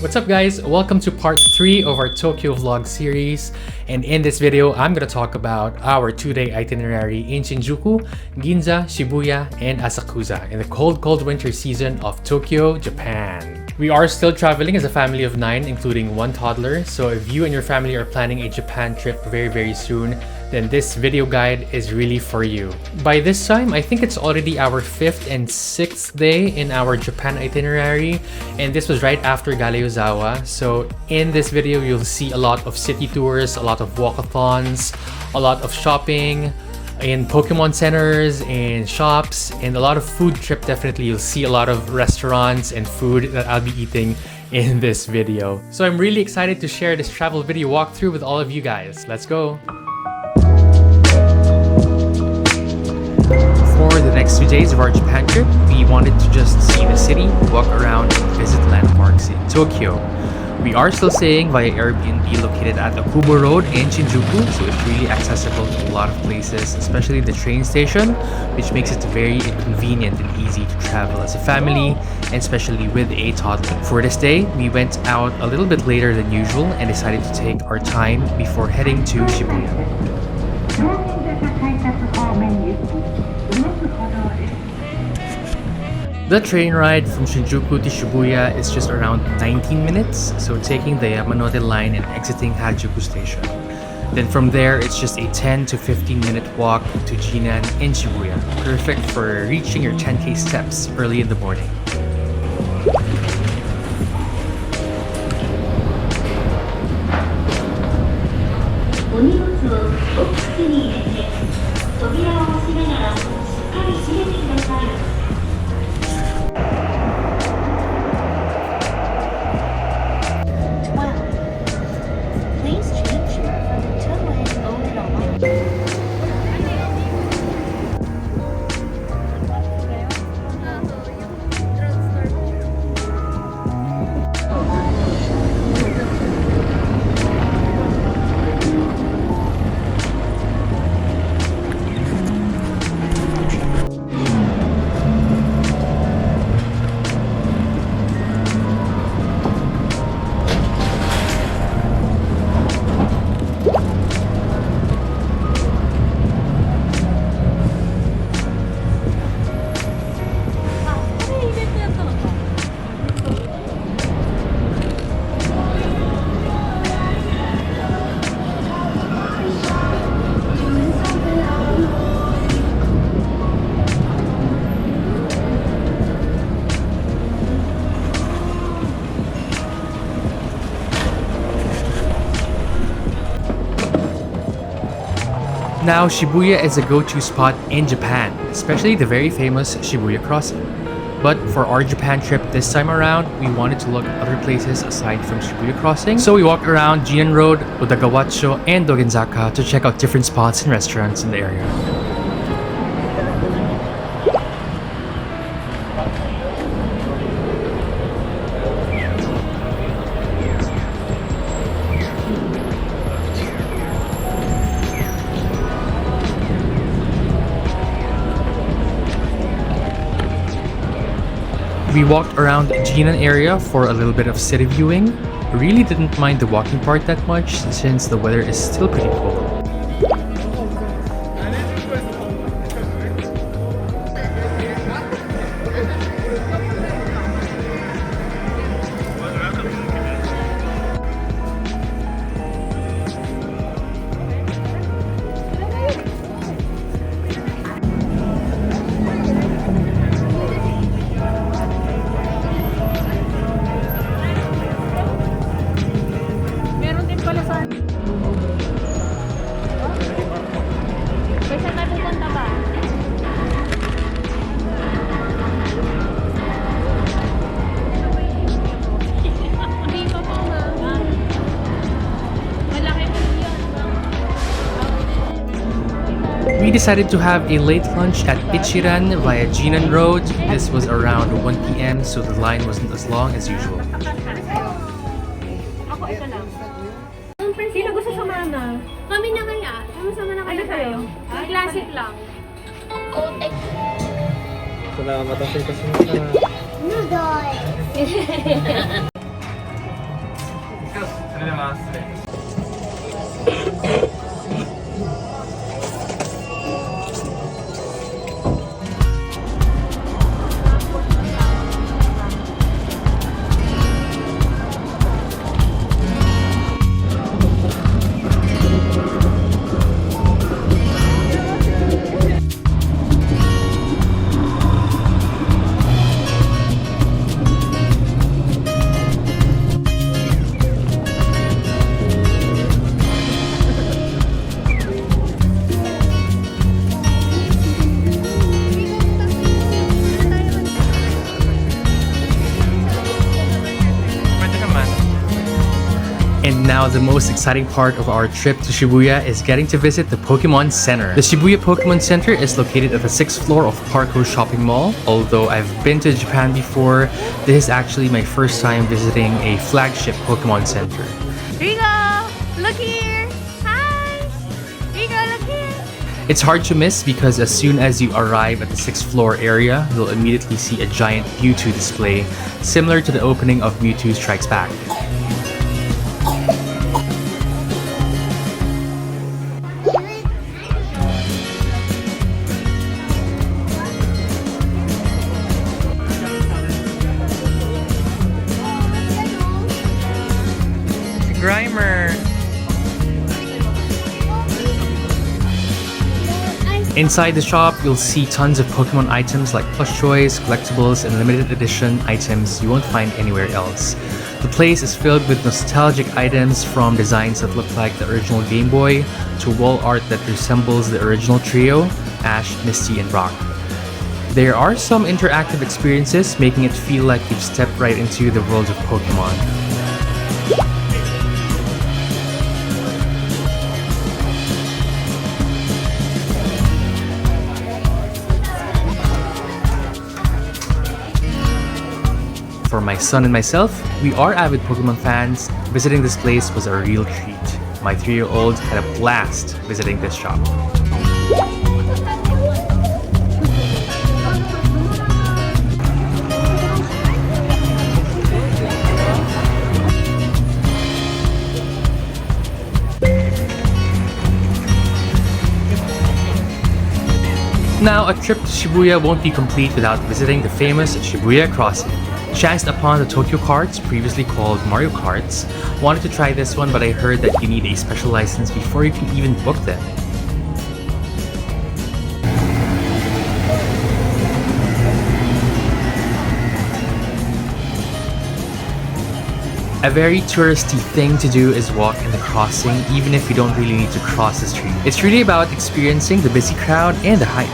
What's up guys? Welcome to part 3 of our Tokyo vlog series, and in this video I'm gonna talk about our 2-day itinerary in Shinjuku, Ginza, Shibuya, and Asakusa in the cold winter season of Tokyo, Japan. We are still traveling as a family of 9 including 1 toddler, so if you and your family are planning a Japan trip very soon, then this video guide is really for you. By this time, I think it's already our 5th and 6th day in our Japan itinerary, and this was right after Galeozawa. So in this video, you'll see a lot of city tours, a lot of walkathons, a lot of shopping in Pokemon centers and shops, and a lot of food trip. Definitely, you'll see a lot of restaurants and food that I'll be eating in this video. So I'm really excited to share this travel video walkthrough with all of you guys. Let's go! For the next 2 days of our Japan trip, we wanted to just see the city, walk around, and visit landmarks in Tokyo. We are still staying via Airbnb located at the Kubo Road in Shinjuku, so it's really accessible to a lot of places, especially the train station, which makes it very convenient and easy to travel as a family, and especially with a toddler. For this day, we went out a little bit later than usual and decided to take our time before heading to Shibuya. The train ride from Shinjuku to Shibuya is just around 19 minutes, so taking the Yamanote line and exiting Harajuku Station. Then from there, it's just a 10 to 15 minute walk to Jinan in Shibuya, perfect for reaching your 10K steps early in the morning. Now, Shibuya is a go-to spot in Japan, especially the very famous Shibuya Crossing. But for our Japan trip this time around, we wanted to look at other places aside from Shibuya Crossing. So we walked around Jinan Road, Udagawacho, and Dogenzaka to check out different spots and restaurants in the area. We walked around the Jinan area for a little bit of city viewing. Really didn't mind the walking part that much since the weather is still pretty cold. We decided to have a late lunch at Ichiran via Jinan Road. This was around 1 PM, so the line wasn't as long as usual. Sino gusto sumama? Kami na kaya. Sama na kayo. Classic lang. Salamat kasi kasi Now, the most exciting part of our trip to Shibuya is getting to visit the Pokemon Center. The Shibuya Pokemon Center is located at the 6th floor of Parco Shopping Mall. Although I've been to Japan before, this is actually my first time visiting a flagship Pokemon Center. Rigo, look here. Hi. Rigo, look here. It's hard to miss because as soon as you arrive at the 6th floor area, you'll immediately see a giant Mewtwo display, similar to the opening of Mewtwo Strikes Back. Grimer. Inside the shop, you'll see tons of Pokemon items like plush toys, collectibles, and limited edition items you won't find anywhere else. The place is filled with nostalgic items from designs that look like the original Game Boy to wall art that resembles the original trio, Ash, Misty, and Brock. There are some interactive experiences, making it feel like you've stepped right into the world of Pokemon. For my son and myself, we are avid Pokemon fans. Visiting this place was a real treat. My 3-year-old had a blast visiting this shop. Now, a trip to Shibuya won't be complete without visiting the famous Shibuya Crossing. Chanced upon the Tokyo Karts, previously called Mario Karts. Wanted to try this one, but I heard that you need a special license before you can even book them. A very touristy thing to do is walk in the crossing, even if you don't really need to cross the street. It's really about experiencing the busy crowd and the hype.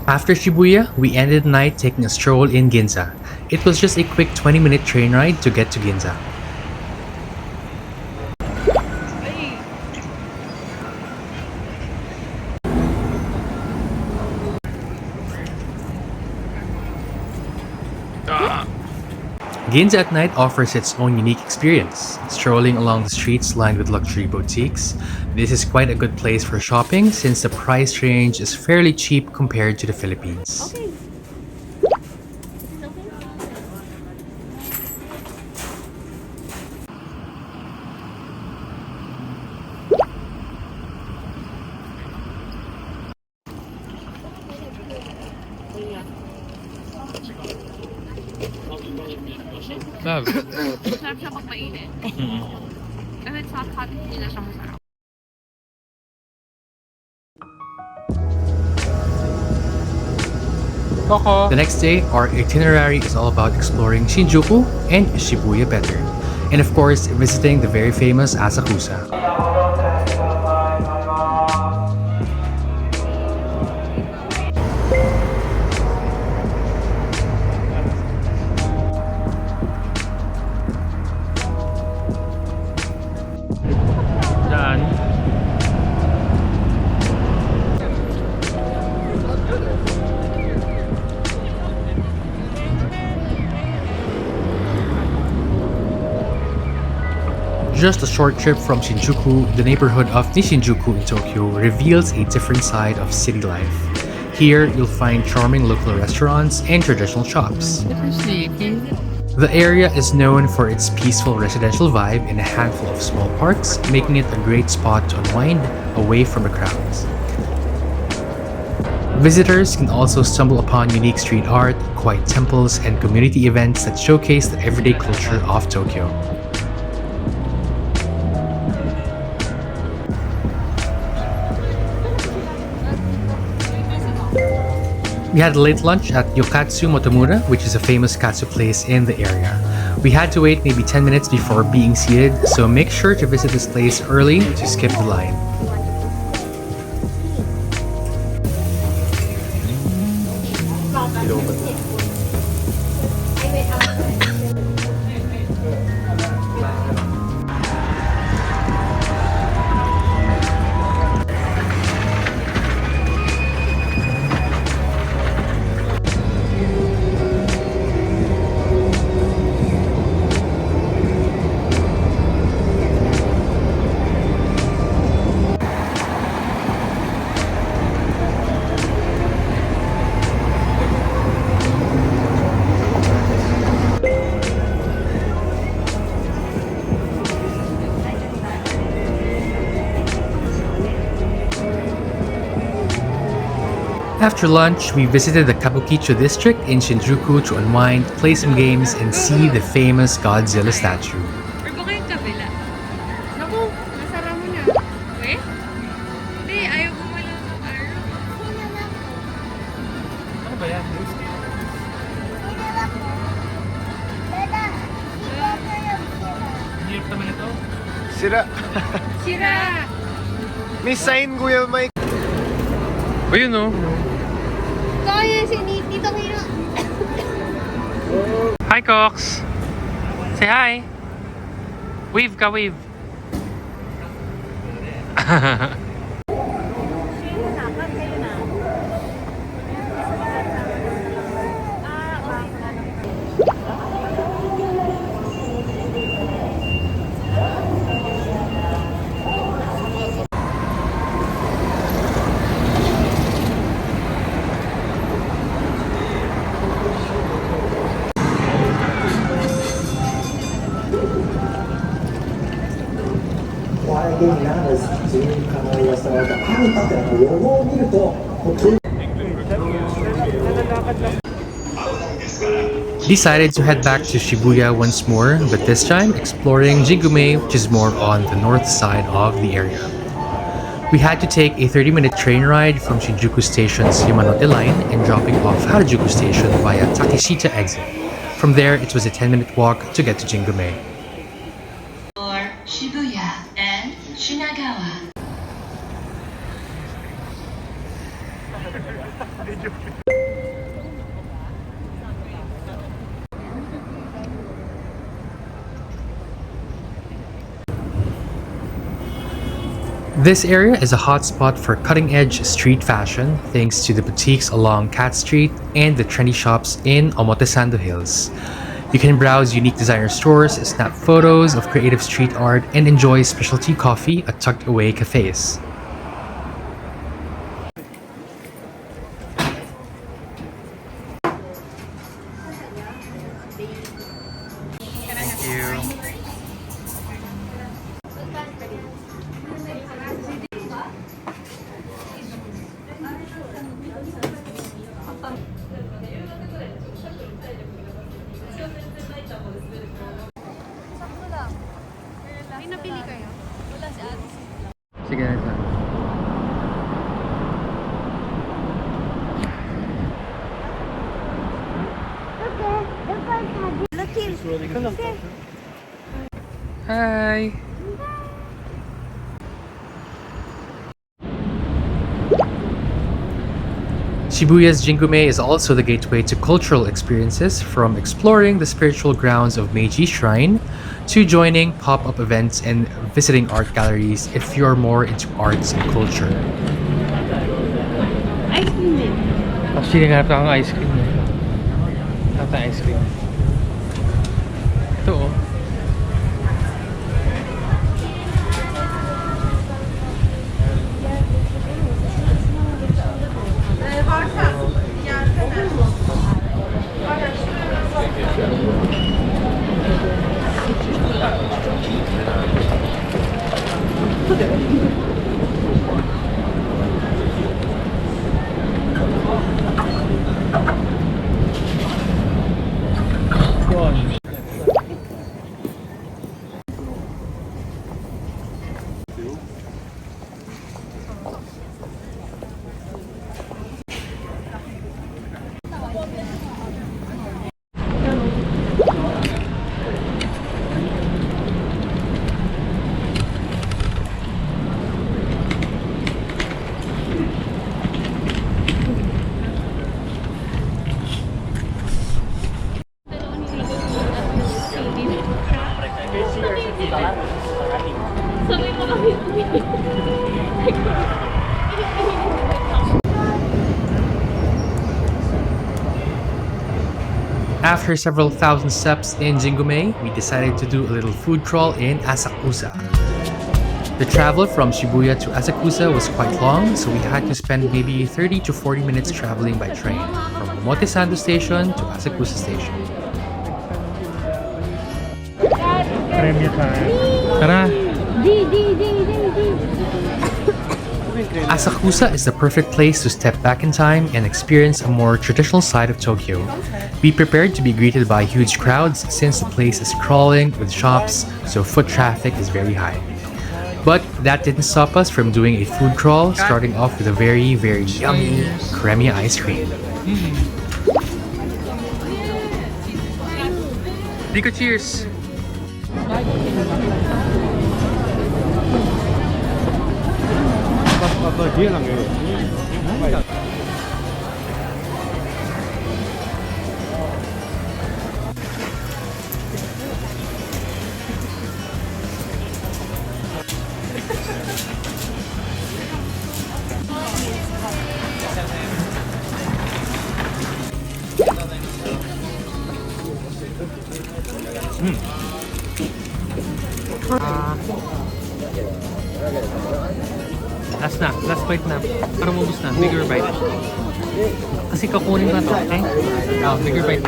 After Shibuya, we ended the night taking a stroll in Ginza. It was just a quick 20-minute train ride to get to Ginza. Ginza at night offers its own unique experience. Strolling along the streets lined with luxury boutiques, this is quite a good place for shopping since the price range is fairly cheap compared to the Philippines. Okay. Masarap siya pag mainit. Kasi sa hot, hindi na siya masarap. The next day, our itinerary is all about exploring Shinjuku and Shibuya better. And of course, visiting the very famous Asakusa. Just a short trip from Shinjuku, the neighborhood of Nishinjuku in Tokyo reveals a different side of city life. Here, you'll find charming local restaurants and traditional shops. The area is known for its peaceful residential vibe and a handful of small parks, making it a great spot to unwind away from the crowds. Visitors can also stumble upon unique street art, quiet temples, and community events that showcase the everyday culture of Tokyo. We had late lunch at Yokatsu Motomura, which is a famous katsu place in the area. We had to wait maybe 10 minutes before being seated, so make sure to visit this place early to skip the line. After lunch, we visited the Kabukicho district in Shinjuku to unwind, play some games, and see the famous Godzilla statue. Or baka yung kabila? Naku, nasara mo na. Eh? Hindi, ayaw ko malang ng araw. Ano ba yan? Hirap naman ito. Sira. Sira! May sign, Kuya Mike. Ayun no. Kaya si Tito Kino. Hi, Cox. Say hi. Wave ka, wave. Decided to head back to Shibuya once more, but this time exploring Jingumae, which is more on the north side of the area. We had to take a 30-minute train ride from Shinjuku Station's Yamanote line and dropping off Harajuku Station via Takeshita exit. From there, it was a 10-minute walk to get to Jingumae. For Shibuya and Shinagawa. This area is a hotspot for cutting-edge street fashion thanks to the boutiques along Cat Street and the trendy shops in Omotesando Hills. You can browse unique designer stores, snap photos of creative street art, and enjoy specialty coffee at tucked-away cafes. Thank you. May napili kayo? Wala si Ate. Sige na ito. Hi! Shibuya's Jingumae is also the gateway to cultural experiences, from exploring the spiritual grounds of Meiji Shrine to joining pop-up events and visiting art galleries if you're more into arts and culture. Ice cream din. Actually, naghanap akong ice cream. Naghanap ng ice cream. Ito oh. After several thousand steps in Jingumae, we decided to do a little food crawl in Asakusa. The travel from Shibuya to Asakusa was quite long, so we had to spend maybe 30 to 40 minutes traveling by train from Omotesando Station to Asakusa Station. Cremia time. Tara! Asakusa is the perfect place to step back in time and experience a more traditional side of Tokyo. Be prepared to be greeted by huge crowds since the place is crawling with shops, so foot traffic is very high. But that didn't stop us from doing a food crawl, starting off with a very, very yummy Cremia ice cream. Rico, cheers! Last bite na. Para maubos na. Bigger bite. Kasi kakunin na to, okay? Bigger bite.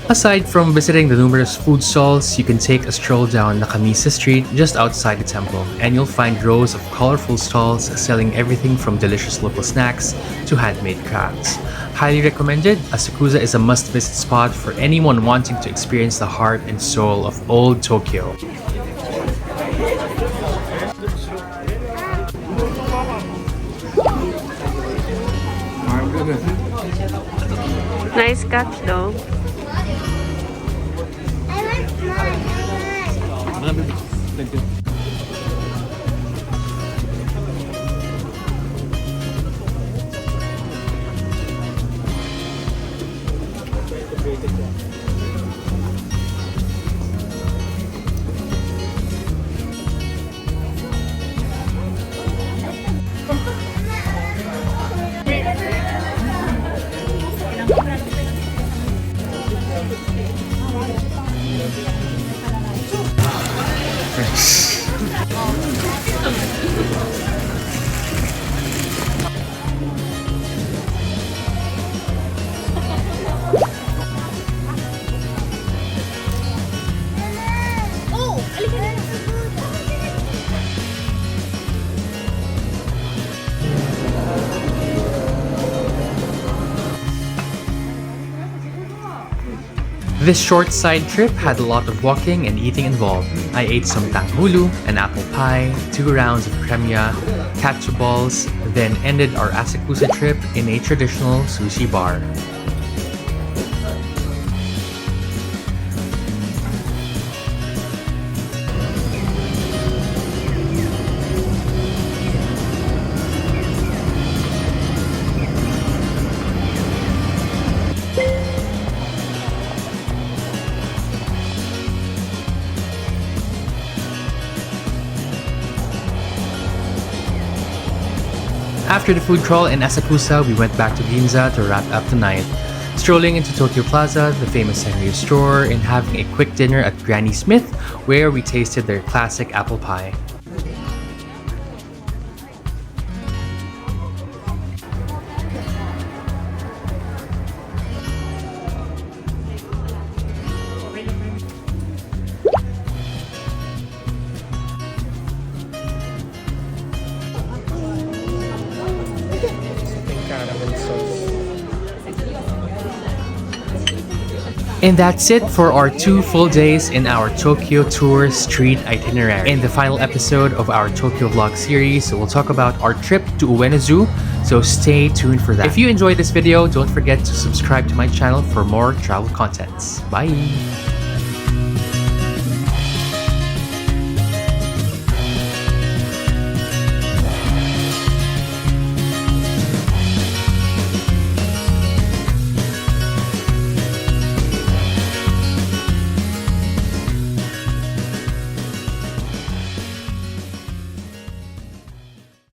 Aside from visiting the numerous food stalls, you can take a stroll down Nakamisa Street just outside the temple, and you'll find rows of colorful stalls selling everything from delicious local snacks to handmade crafts. Highly recommended, Asakusa is a must-visit spot for anyone wanting to experience the heart and soul of old Tokyo. Nice catch though. Thank you. This short side trip had a lot of walking and eating involved. I ate some tanghulu, an apple pie, 2 rounds of cremia, katsu balls, then ended our Asakusa trip in a traditional sushi bar. After the food crawl in Asakusa, we went back to Ginza to wrap up the night, strolling into Tokyo Plaza, the famous Sanrio store, and having a quick dinner at Granny Smith, where we tasted their classic apple pie. And that's it for our 2 full days in our Tokyo Tour Street Itinerary. In the final episode of our Tokyo Vlog series, we'll talk about our trip to Ueno Zoo, so stay tuned for that. If you enjoyed this video, don't forget to subscribe to my channel for more travel contents. Bye!